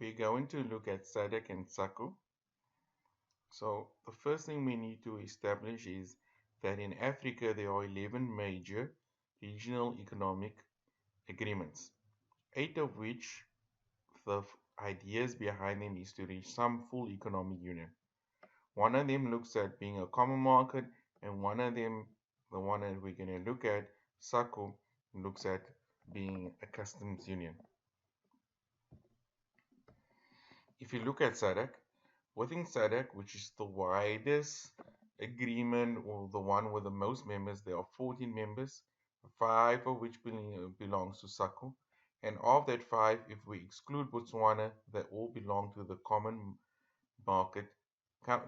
we're going to look at SADC and SACU. So the first thing we need to establish is that in Africa there are 11 major regional economic agreements, 8 of which the ideas behind them is to reach some full economic union. One of them looks at being a common market, and one of them, the one that we're going to look at, SACU, looks at being a customs union. If you look at SADC, within SADC, which is the widest agreement or the one with the most members, there are 14 members, 5 of which belongs to SACU. And of that 5, if we exclude Botswana, they all belong to the common market,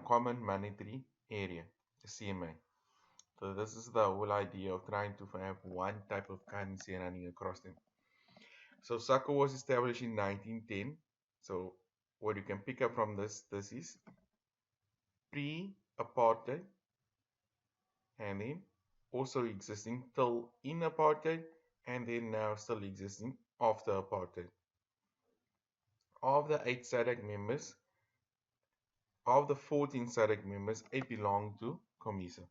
common monetary area, the CMA. So this is the whole idea of trying to have one type of currency running across them. So SACU was established in 1910. So what you can pick up from this is pre-apartheid, and then also existing till in apartheid, and then now still existing after apartheid. Of the 8 SADC members, of the 14 SADC members, 8 belong to COMESA.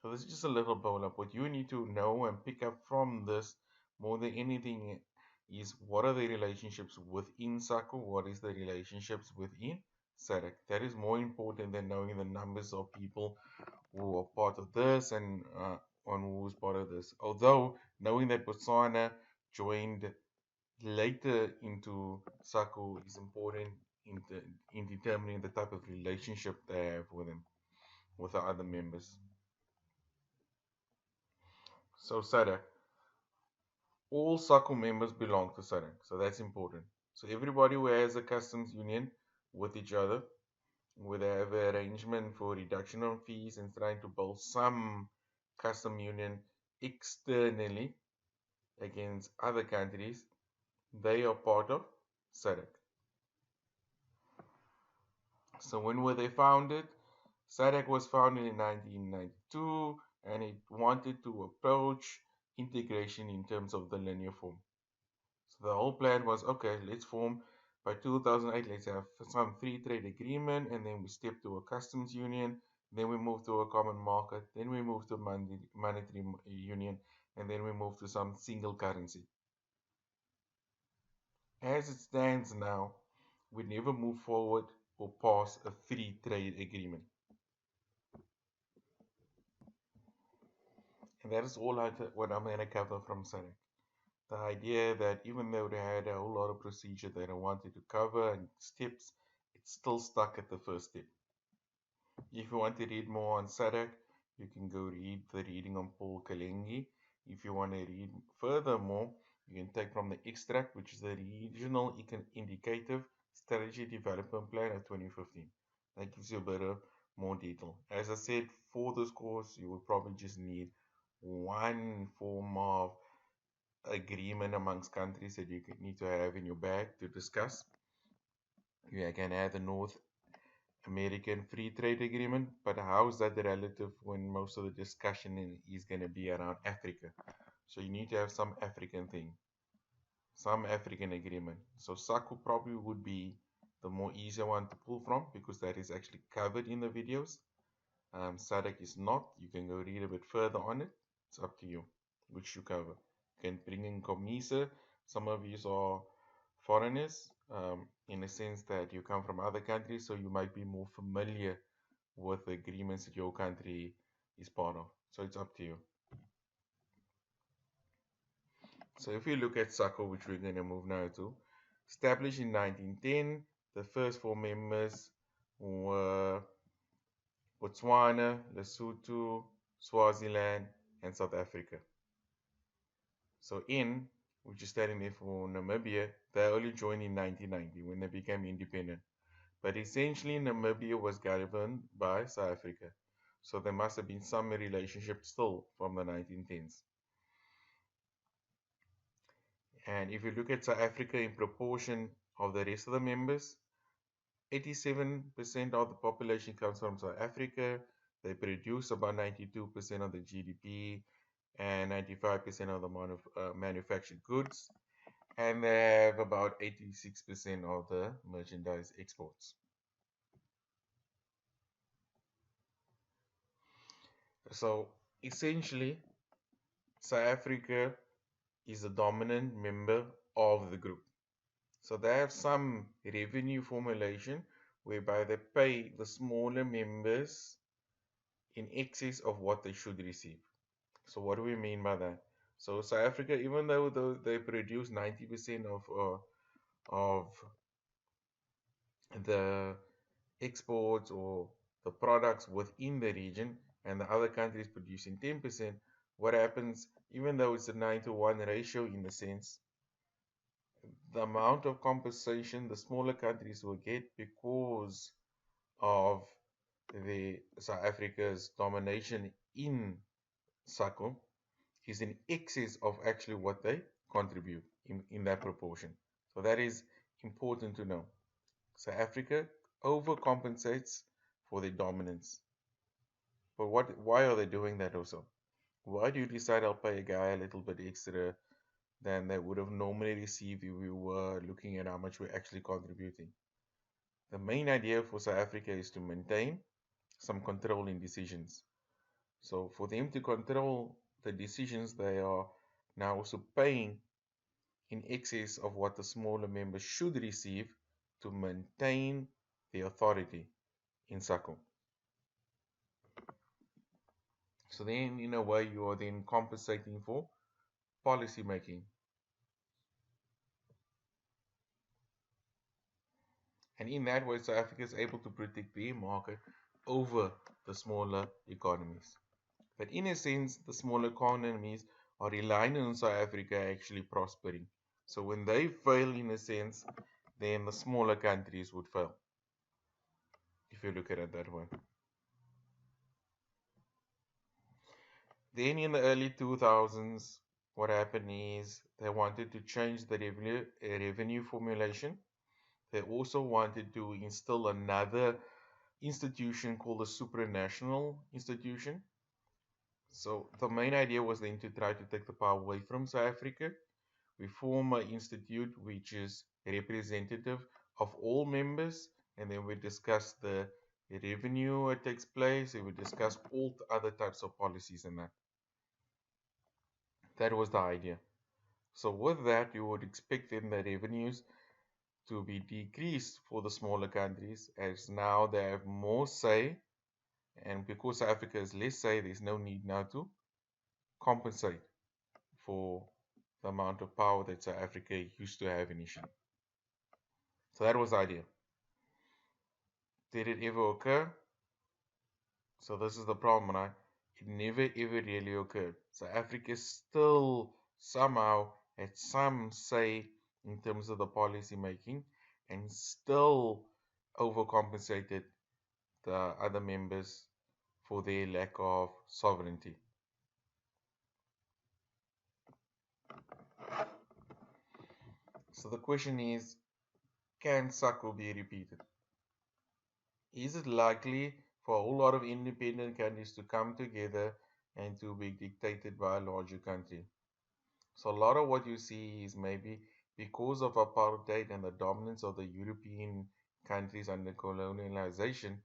So this is just a little bowl up. What you need to know and pick up from this more than anything is what are the relationships within SACU, what is the relationships within SADC. That is more important than knowing the numbers of people who are part of this and on who's part of this. Although knowing that Botswana joined later into SACU is important in determining the type of relationship they have with them, with the other members. So SADC, all SACU members belong to SADC, so that's important. So everybody who has a customs union with each other, where they have an arrangement for reduction of fees and trying to build some custom union externally against other countries, they are part of SADC. So when were they founded? SADC was founded in 1992, and it wanted to approach integration in terms of the linear form. So the whole plan was, okay, let's form by 2008, let's have some free trade agreement, and then we step to a customs union, then we move to a common market, then we move to monetary union, and then we move to some single currency. As it stands now, we never move forward or pass a free trade agreement. And that is all what I'm going to cover from SADC. The idea that even though they had a whole lot of procedure that I wanted to cover and steps, it's still stuck at the first step. If you want to read more on SADC, you can go read the reading on Paul Kalengi. If you want to read furthermore, you can take from the extract, which is the Regional Indicative Strategy Development Plan of 2015. That gives you a bit of more detail. As I said, for this course, you will probably just need one form of agreement amongst countries that you need to have in your bag to discuss. You can have the North American Free Trade Agreement, but how is that relative when most of the discussion is going to be around Africa? So you need to have some African thing, some African agreement. So SACU probably would be the more easier one to pull from because that is actually covered in the videos. SADC is not. You can go read a bit further on it. It's up to you which you cover. You can bring in COMESA. Some of you are foreigners in a sense that you come from other countries, so you might be more familiar with the agreements that your country is part of. So it's up to you. So if you look at SACU, which we're going to move now to, established in 1910, the first 4 members were Botswana, Lesotho, Swaziland, and South Africa. So N, which is standing there for Namibia, they only joined in 1990 when they became independent. But essentially, Namibia was governed by South Africa. So there must have been some relationship still from the 1910s. And if you look at South Africa in proportion of the rest of the members, 87% of the population comes from South Africa. They produce about 92% of the GDP and 95% of the manufactured goods. and they have about 86% of the merchandise exports. So essentially, South Africa is a dominant member of the group. So they have some revenue formulation whereby they pay the smaller members in excess of what they should receive. So what do we mean by that? So South Africa, even though they produce 90% of the exports or the products within the region, and the other countries producing 10%, what happens, even though it's a 9-to-1 ratio in a sense, the amount of compensation the smaller countries will get because of the South Africa's domination in SACU is in excess of actually what they contribute in that proportion. So that is important to know. South Africa overcompensates for their dominance. But why are they doing that also? Why do you decide I'll pay a guy a little bit extra than they would have normally received if we were looking at how much we're actually contributing? The main idea for South Africa is to maintain some control in decisions. So for them to control the decisions, they are now also paying in excess of what the smaller members should receive to maintain the authority in SACU. So then, in a way, you are then compensating for policy making. And in that way, South Africa is able to protect their market over the smaller economies. But in a sense, the smaller economies are relying on South Africa actually prospering. So when they fail, in a sense, then the smaller countries would fail, if you look at it that way. Then in the early 2000s, what happened is they wanted to change the revenue formulation. They also wanted to instill another institution called a supranational institution. So the main idea was then to try to take the power away from South Africa. We form an institute which is representative of all members, and then we discuss the revenue that takes place, and we discuss all the other types of policies and that. That was the idea. So with that, you would expect then the revenues to be decreased for the smaller countries, as now they have more say, and because South Africa has less say, there's no need now to compensate for the amount of power that South Africa used to have initially. So that was the idea. Did it ever occur? So this is the problem, right? It never ever really occurred. South Africa still somehow had some say in terms of the policy making and still overcompensated the other members for their lack of sovereignty. So the question is, can SACU be repeated? Is it likely for a whole lot of independent countries to come together and to be dictated by a larger country? So a lot of what you see is maybe because of apartheid and the dominance of the European countries under colonialization,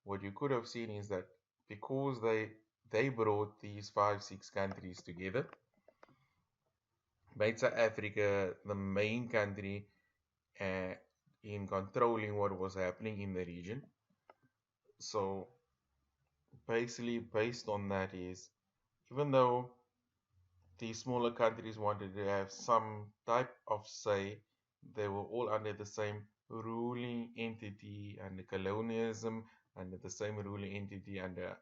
what you could have seen is that because they brought these 5-6 countries together, made South Africa the main country uh, in controlling what was happening in the region. So basically, based on that is, even though these smaller countries wanted to have some type of say, they were all under the same ruling entity under colonialism, under the same ruling entity under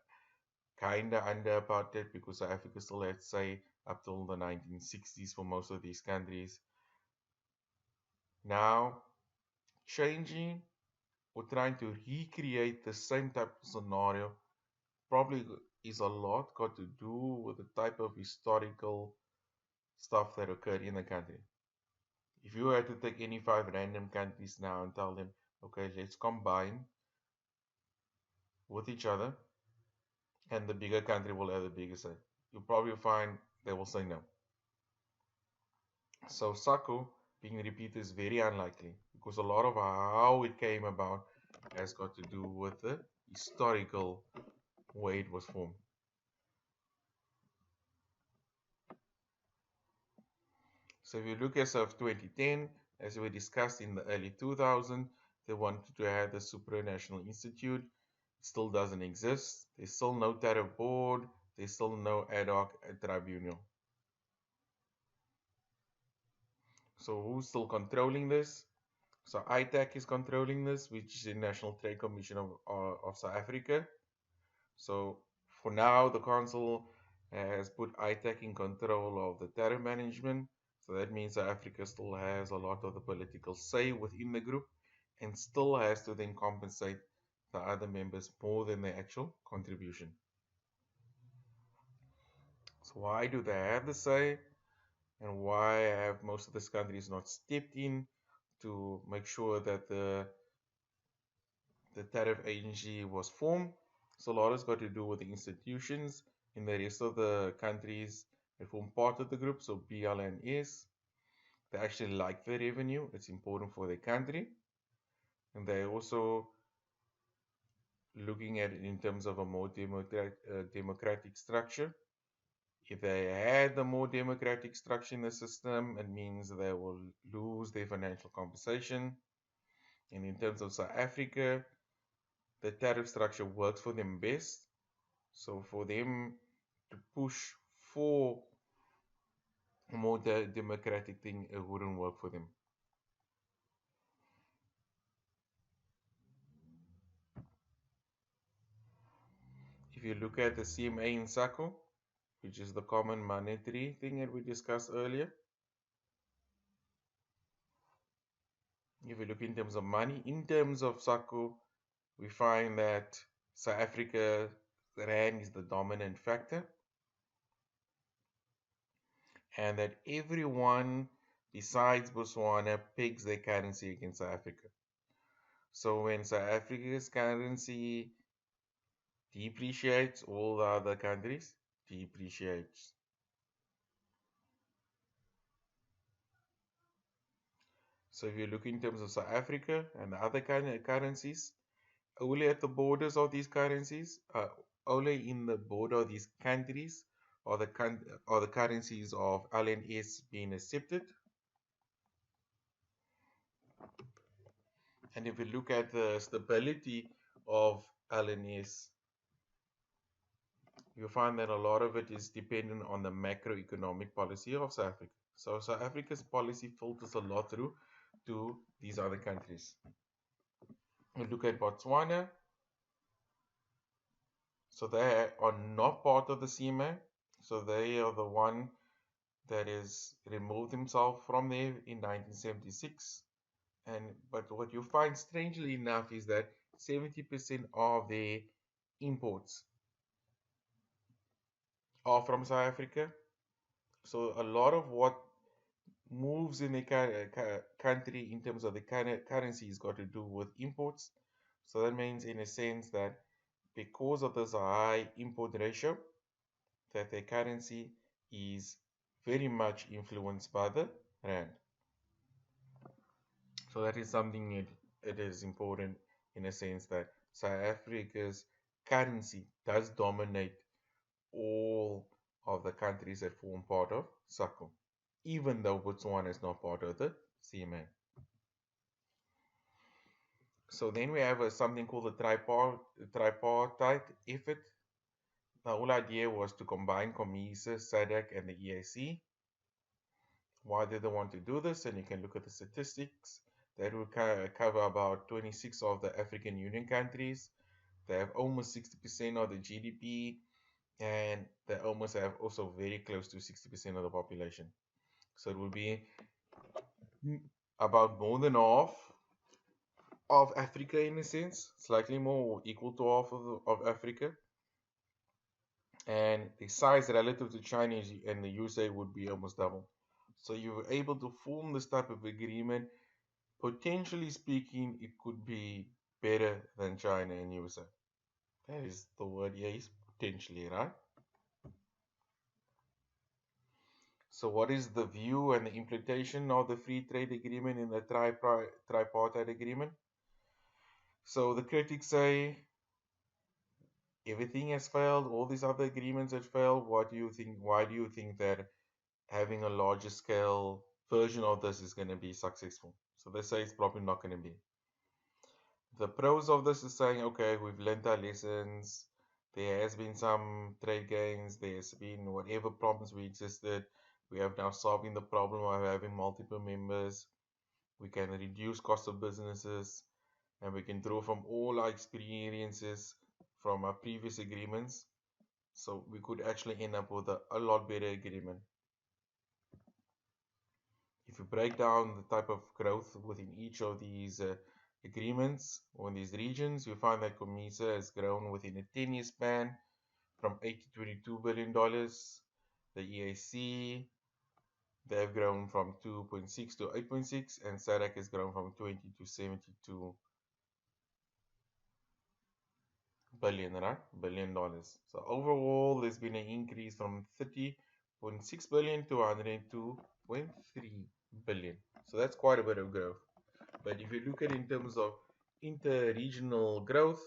under apartheid, because South Africa still had say up till the 1960s for most of these countries. Now, changing or trying to recreate the same type of scenario probably is a lot got to do with the type of historical stuff that occurred in the country. If you were to take any 5 random countries now and tell them, okay, let's combine with each other, and the bigger country will have the bigger say, you'll probably find they will say no. So SACU being repeated is very unlikely because a lot of how it came about has got to do with the historical way it was formed. So if you look as of 2010, as we discussed in the early 2000s, they wanted to have the supranational institute. It still doesn't exist. There's still no tariff board. There's still no ad hoc tribunal. So who's still controlling this? So ITAC is controlling this, which is the National Trade Commission of South Africa. So for now, the council has put ITAC in control of the tariff management. So that means South Africa still has a lot of the political say within the group and still has to then compensate the other members more than their actual contribution. So why do they have the say? And why have most of these countries not stepped in to make sure that the tariff agency was formed? So a lot has got to do with the institutions in the rest of the countries that form part of the group. So BLNS, they actually like the revenue. It's important for their country. And they're also looking at it in terms of a more democratic structure. If they had a more democratic structure in the system, it means they will lose their financial compensation. And in terms of South Africa, the tariff structure works for them best. So for them to push for a more democratic thing, it wouldn't work for them. If you look at the CMA in SACU, which is the common monetary thing that we discussed earlier, if you look in terms of money, in terms of SACU, we find that South Africa, Rand is the dominant factor, and that everyone besides Botswana pegs their currency against South Africa. So when South Africa's currency depreciates, all the other countries depreciates. So if you look in terms of South Africa and the other currencies, only at the borders of these currencies, only in the border of these countries are the currencies of LNS being accepted. And if you look at the stability of LNS, you find that a lot of it is dependent on the macroeconomic policy of South Africa. So South Africa's policy filters a lot through to these other countries. You look at Botswana, so they are not part of the CMA, so they are the one that is removed himself from there in 1976. But what you find strangely enough is that 70% of their imports are from South Africa. So a lot of what moves in the country in terms of the currency has got to do with imports. So that means in a sense that because of this high import ratio, that the currency is very much influenced by the rand. So that is something it is important in a sense that South Africa's currency does dominate all of the countries that form part of SACU, even though Botswana is not part of the CMA. So then we have something called the tripartite effort. The whole idea was to combine COMESA, SADC, and the EAC. Why did they want to do this? And you can look at the statistics. That will cover about 26 of the African Union countries. They have almost 60% of the GDP, and they almost have also very close to 60% of the population. So it will be about more than half of Africa in a sense, slightly more, equal to half of Africa. And the size relative to China and the USA would be almost double. So you were able to form this type of agreement. Potentially speaking, it could be better than China and USA. That is the word, yes, potentially, right? So, what is the view and the implementation of the free trade agreement in the tripartite agreement? So, the critics say everything has failed, all these other agreements have failed. What do you think? Why do you think that having a larger scale version of this is going to be successful? So, they say it's probably not going to be. The pros of this is saying, okay, we've learned our lessons. There has been some trade gains. There's been whatever problems we existed. We have now solving the problem of having multiple members. We can reduce cost of businesses, and we can draw from all our experiences from our previous agreements. So we could actually end up with a lot better agreement. If you break down the type of growth within each of these agreements or in these regions, you find that COMESA has grown within a 10-year span from $8 to $22 billion. The EAC, they've grown from 2.6 to 8.6, and SADC has grown from 20 to 72 billion, right? $1 billion. So overall, there's been an increase from 30.6 billion to 102.3 billion. So that's quite a bit of growth. But if you look at it in terms of inter-regional growth,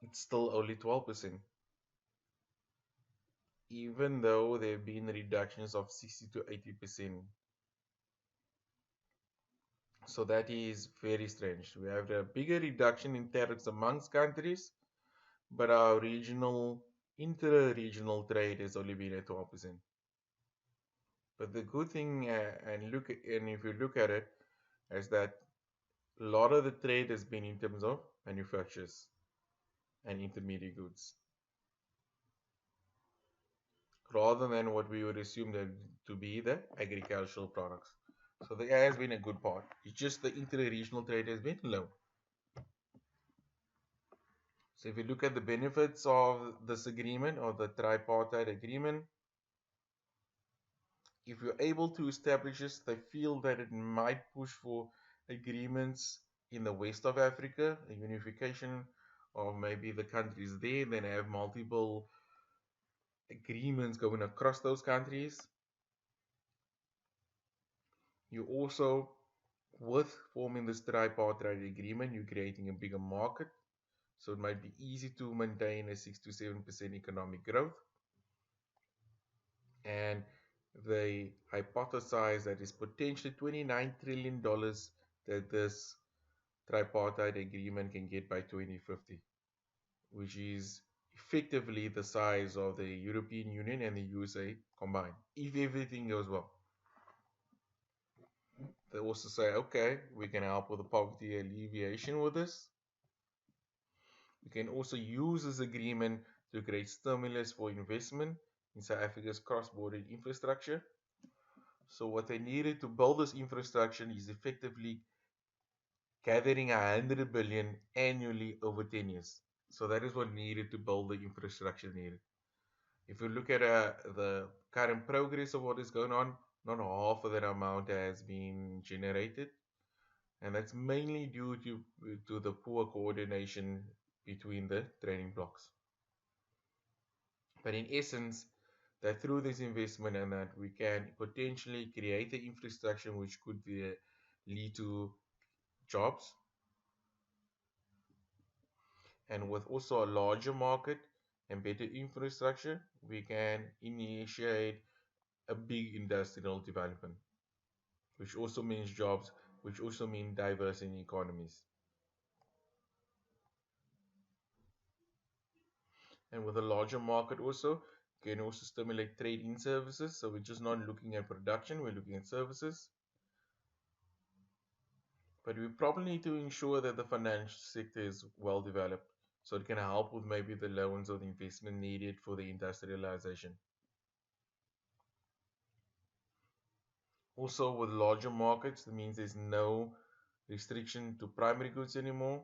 it's still only 12%, even though there have been reductions of 60 to 80%. So that is very strange. We have a bigger reduction in tariffs amongst countries, but our inter-regional trade has only been at 12%. But the good thing, and if you look at it, is that a lot of the trade has been in terms of manufacturers and intermediate goods, rather than what we would assume them to be the agricultural products. So there has been a good part. It's just the inter-regional trade has been low. So if you look at the benefits of this agreement or the tripartite agreement, if you're able to establish this, they feel that it might push for agreements in the west of Africa, a unification of maybe the countries there, then have multiple agreements going across those countries. You also, with forming this tripartite agreement, you're creating a bigger market. So it might be easy to maintain a 6 to 7% economic growth. And they hypothesize that it's potentially $29 trillion that this tripartite agreement can get by 2050, which is effectively the size of the European Union and the USA combined, if everything goes well. They also say, okay, we can help with the poverty alleviation with this. We can also use this agreement to create stimulus for investment in South Africa's cross-border infrastructure. So what they needed to build this infrastructure is effectively gathering 100 billion annually over 10 years. So that is what needed to build the infrastructure needed. If you look at the current progress of what is going on, not half of that amount has been generated. And that's mainly due to the poor coordination between the trading blocks. But in essence, that through this investment and that we can potentially create the infrastructure which could lead to jobs, and with also a larger market and better infrastructure, we can initiate a big industrial development, which also means jobs, which also means diverse in economies. And with a larger market also, can also stimulate trade in services. So we're just not looking at production, we're looking at services. But we probably need to ensure that the financial sector is well developed so it can help with maybe the loans or the investment needed for the industrialization. Also, with larger markets, that means there's no restriction to primary goods anymore.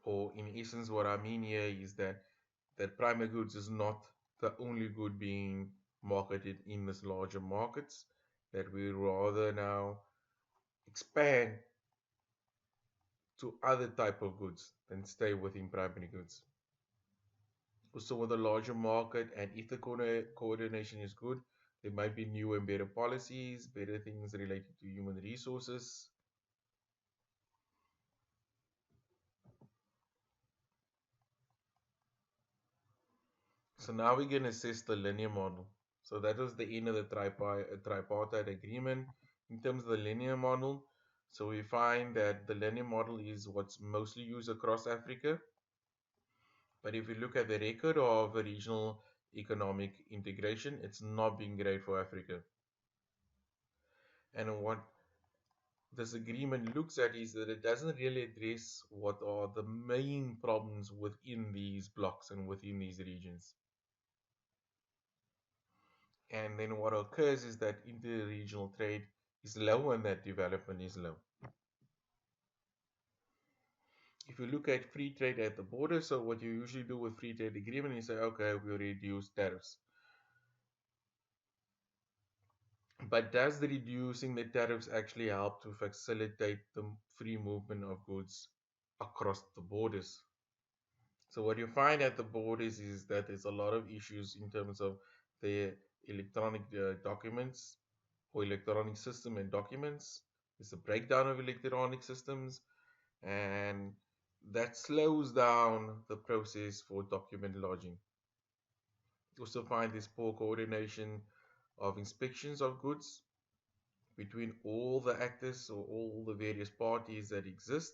Or in essence, what I mean here is that primary goods is not the only good being marketed in these larger markets, that we rather now expand to other type of goods than stay within primary goods. Also, with a larger market, and if the coordination is good, there might be new and better policies, better things related to human resources. So now we're going to assess the linear model. So that was the end of the tripartite agreement. In terms of the linear model, so we find that the linear model is what's mostly used across Africa. But if you look at the record of regional economic integration, it's not been great for Africa. And what this agreement looks at is that it doesn't really address what are the main problems within these blocks and within these regions. And then what occurs is that inter-regional trade is low and that development is low. If you look at free trade at the border, so what you usually do with free trade agreement is say, okay, we reduce tariffs. But does the reducing the tariffs actually help to facilitate the free movement of goods across the borders? So what you find at the borders is that there's a lot of issues in terms of the electronic documents or electronic system and documents. There's a breakdown of electronic systems, and that slows down the process for document lodging. You also find this poor coordination of inspections of goods between all the actors or all the various parties that exist.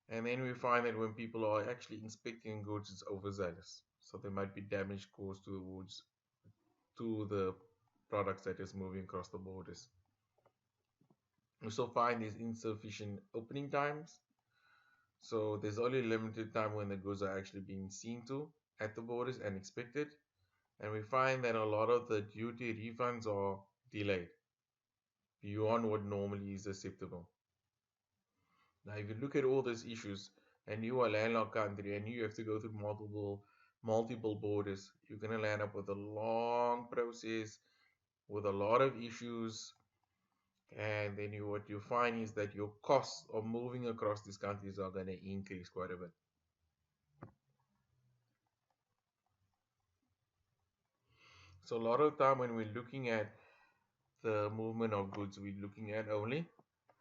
And then we find that when people are actually inspecting goods, it's overzealous. So there might be damage caused towards to the products that is moving across the borders. We also find these insufficient opening times. So there's only limited time when the goods are actually being seen to at the borders and inspected. And we find that a lot of the duty refunds are delayed beyond what normally is acceptable. Now, if you look at all these issues and you are a landlocked country and you have to go through multiple borders, you're going to land up with a long process with a lot of issues. And then what you find is that your costs of moving across these countries are going to increase quite a bit. So a lot of time when we're looking at the movement of goods, we're looking at only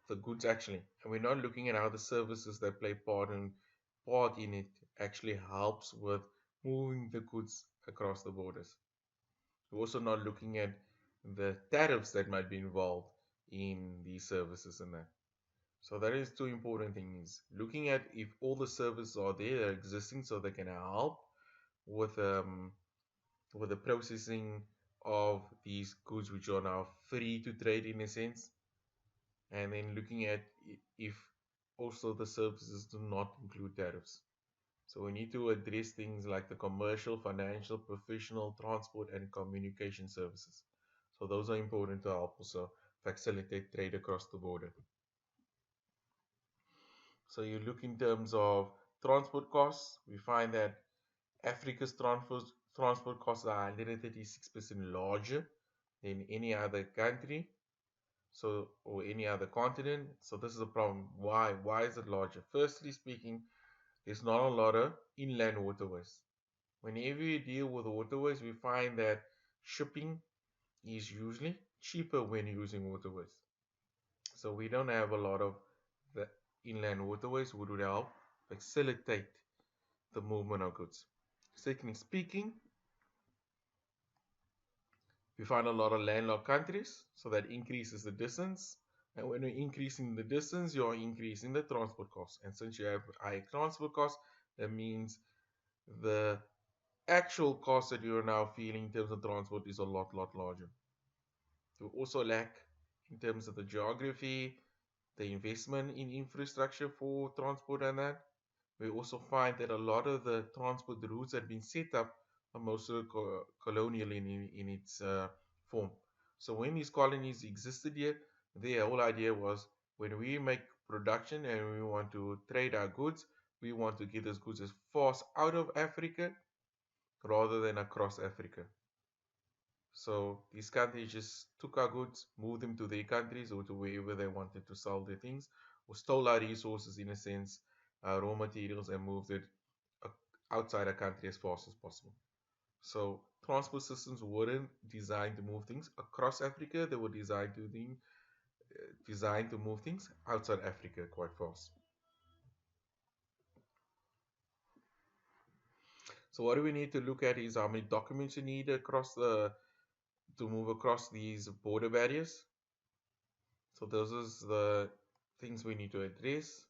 the goods actually, and we're not looking at how the services that play part in it actually helps with moving the goods across the borders. We're also not looking at the tariffs that might be involved in these services and that. So that is two important things. Looking at if all the services are there, they're existing, so they can help with with the processing of these goods which are now free to trade in a sense, and then looking at if also the services do not include tariffs. So we need to address things like the commercial, financial, professional, transport, and communication services. So those are important to help also facilitate trade across the border. So you look in terms of transport costs, we find that Africa's transport costs are 136% larger than any other country, so or any other continent. So this is a problem. Why? Why is it larger? Firstly speaking, there's not a lot of inland waterways. Whenever you deal with waterways, we find that shipping is usually cheaper when using waterways. So we don't have a lot of the inland waterways which would help facilitate the movement of goods. Secondly speaking, we find a lot of landlocked countries, so that increases the distance. And when you're increasing the distance, you're increasing the transport costs. And since you have high transport costs, that means the actual cost that you're now feeling in terms of transport is a lot larger. We also lack in terms of the geography, the investment in infrastructure for transport and that. We also find that a lot of the transport routes that have been set up are mostly colonial in its form. So when these colonies existed here, their whole idea was when we make production and we want to trade our goods, we want to get those goods as far out of Africa rather than across Africa. So these countries just took our goods, moved them to their countries or to wherever they wanted to sell their things, or stole our resources in a sense, raw materials, and moved it outside a country as fast as possible. So transport systems weren't designed to move things across Africa. They were designed to move things outside Africa quite fast. So what do we need to look at is how many documents you need across the to move across these border barriers. So those is the things we need to address.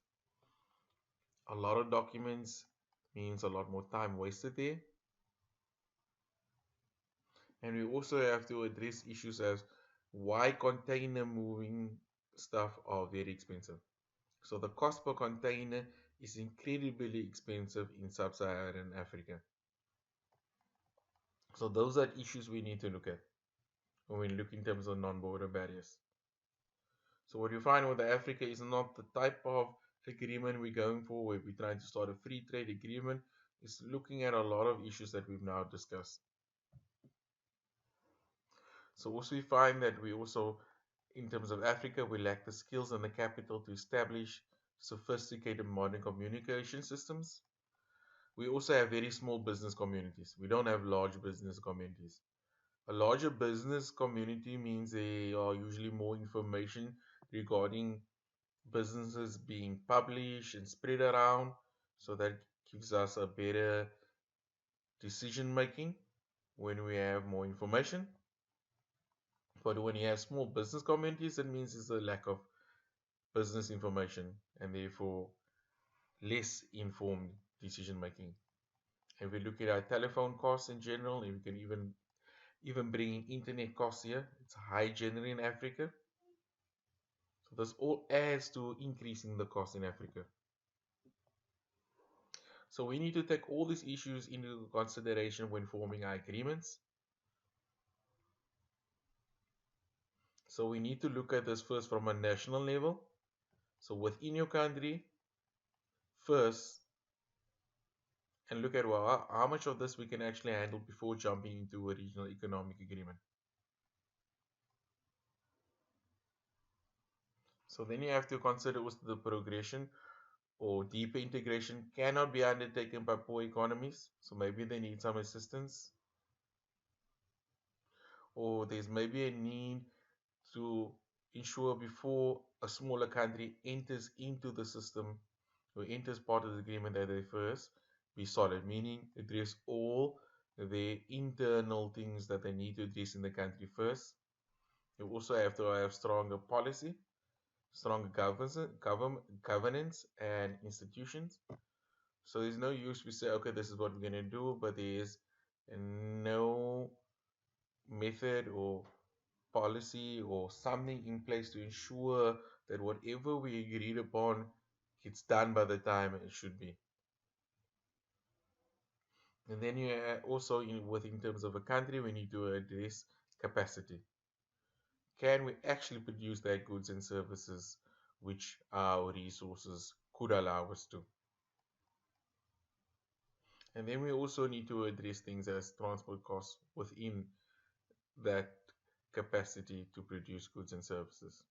A lot of documents means a lot more time wasted there. And we also have to address issues as why container moving stuff are very expensive. So the cost per container is incredibly expensive in sub-Saharan Africa. So those are issues we need to look at when we look in terms of non-border barriers. So what you find with Africa is not the type of agreement we're going for where we're trying to start a free trade agreement. It's looking at a lot of issues that we've now discussed. So also we find that we also, in terms of Africa, we lack the skills and the capital to establish sophisticated modern communication systems. We also have very small business communities. We don't have large business communities. A larger business community means there are usually more information regarding businesses being published and spread around, so that gives us a better decision making when we have more information. But when you have small business communities, it means there's a lack of business information and therefore less informed decision making. If we look at our telephone costs in general, and we can even bring in internet costs here, it's high generally in Africa. So this all adds to increasing the cost in Africa. So we need to take all these issues into consideration when forming our agreements. So we need to look at this first from a national level. So within your country, first, and look at well, how much of this we can actually handle before jumping into a regional economic agreement. So then you have to consider also the progression or deeper integration cannot be undertaken by poor economies. So maybe they need some assistance, or there's maybe a need to ensure before a smaller country enters into the system or enters part of the agreement that they first be solid, meaning address all the internal things that they need to address in the country first. You also have to have stronger policy, stronger governance and institutions. So there's no use we say, okay, this is what we're going to do, but there's no method or policy or something in place to ensure that whatever we agreed upon gets done by the time it should be. And then you also in terms of a country, we need to address capacity. Can we actually produce that goods and services which our resources could allow us to? And then we also need to address things as transport costs within that capacity to produce goods and services.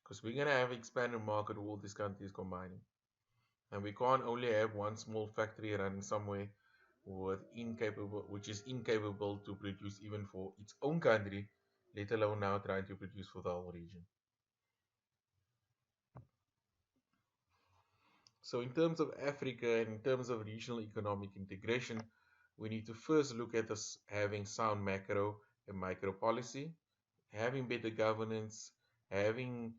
Because we're going to have expanded market all these countries combining. And we can't only have one small factory running somewhere which is incapable to produce even for its own country, let alone now trying to produce for the whole region. So in terms of Africa and in terms of regional economic integration, we need to first look at this having sound macro and micro policy, having better governance, having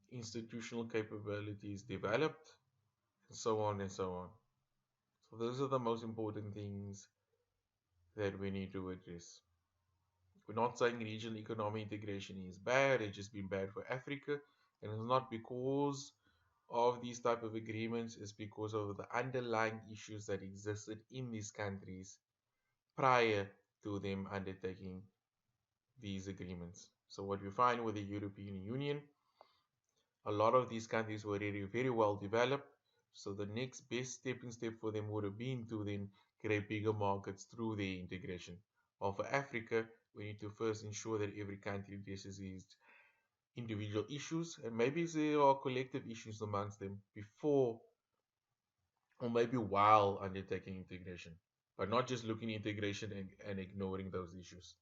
institutional capabilities developed, and so on and so on. So those are the most important things that we need to address. We're not saying regional economic integration is bad, it's just been bad for Africa, and it's not because of these type of agreements, it's because of the underlying issues that existed in these countries prior to them undertaking these agreements. So what we find with the European Union, a lot of these countries were already very well developed. So the next best stepping step for them would have been to then create bigger markets through their integration. While for Africa, we need to first ensure that every country addresses its individual issues, and maybe there are collective issues amongst them before or maybe while undertaking integration, but not just looking at integration and ignoring those issues.